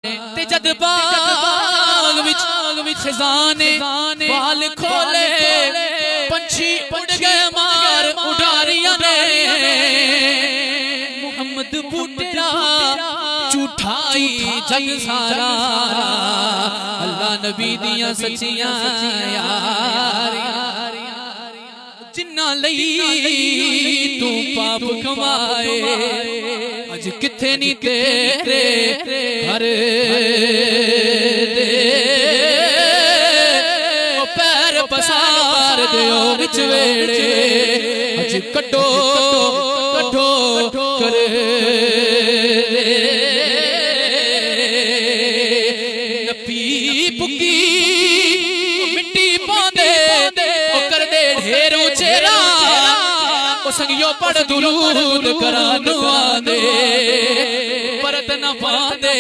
ते जद बाग विच खजाने बाल खोले पंछी उड़ गए मार उड़ारियां ने मुहम्मद बूटेरा झूठाई जग सारा अल्लाह नबी दियां सच्चियां यार जिन्ना लई तू पाप कमाए अज किथे नी तेरे घर दे पैर पसार दियो विच वेड़े अज कटो कटो कर नपी पुकी मिट्टी पांदे कर दे ढेरों चेरा संगियो पढ़ दुरूद करानुआ दे परत न पांदे